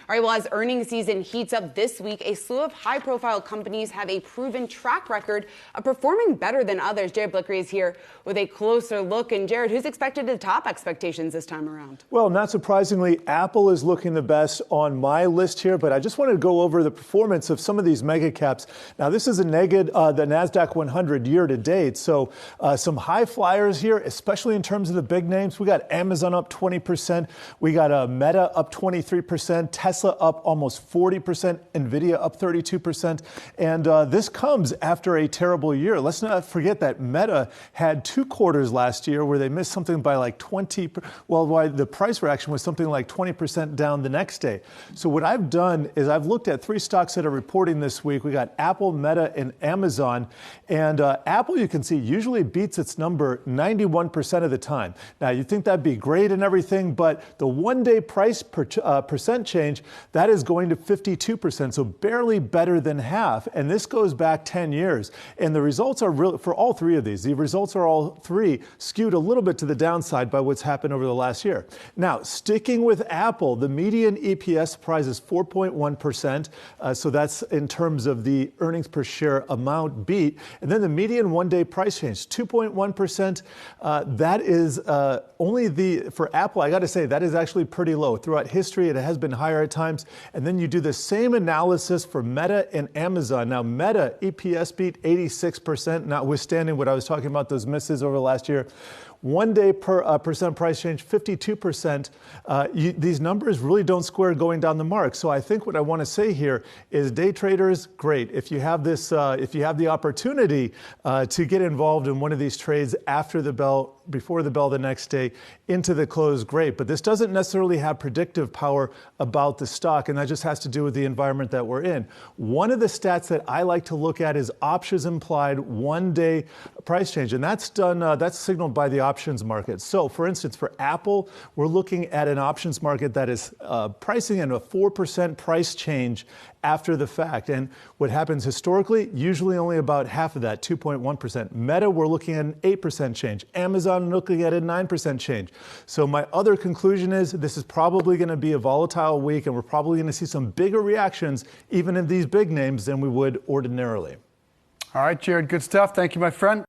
All right, well, as earnings season heats up this week, a slew of high-profile companies have a proven track record of performing better than others. Jared Blikre is here with a closer look. And Jared, who's expected to top expectations this time around? Well, not surprisingly, Apple is looking the best on my list here, but I just wanted to go over the performance of some of these mega caps. Now, this is the NASDAQ 100 year to date, so some high flyers here, especially in terms of the big names. We got Amazon up 20%, we got Meta up 23%, Tesla up almost 40%, Nvidia up 32%, and this comes after a terrible year. Let's not forget that Meta had 2 quarters last year where they missed something by like 20, well, why the price reaction was something like 20% down the next day. So what I've done is I've looked at 3 stocks that are reporting this week. We got Apple, Meta, and Amazon. And Apple, you can see, usually beats its number 91% of the time. Now, you'd think that'd be great and everything, but the one-day price percent change, that is going to 52%, so barely better than half. And this goes back 10 years. And the results are real for all 3 of these. The results are all 3 skewed a little bit to the downside by what's happened over the last year. Now, sticking with Apple, the median EPS surprise is 4.1%. So that's in terms of the earnings per share amount beat. And then the median one-day price change, 2.1%. That is for Apple, I got to say, that is actually pretty low. Throughout history, it has been higher at times. And then you do the same analysis for Meta and Amazon. Now, Meta EPS beat 86%, notwithstanding what I was talking about, those misses over the last year. One-day percent price change, 52%. These numbers really don't square going down the mark. So I think what I want to say here is, day traders, great. If you have this, if you have the opportunity to get involved in one of these trades after the bell, before the bell the next day, into the close, great. But this doesn't necessarily have predictive power about the stock, and that just has to do with the environment that we're in. One of the stats that I like to look at is options implied one-day price change, and that's done. That's signaled by the options market. So, for instance, for Apple, we're looking at an options market that is pricing in a 4% price change after the fact. And what happens historically, usually only about half of that, 2.1%. Meta, we're looking at an 8% change. Amazon, looking at a 9% change. So my other conclusion is this is probably going to be a volatile week, and we're probably going to see some bigger reactions, even in these big names, than we would ordinarily. All right, Jared, good stuff. Thank you, my friend.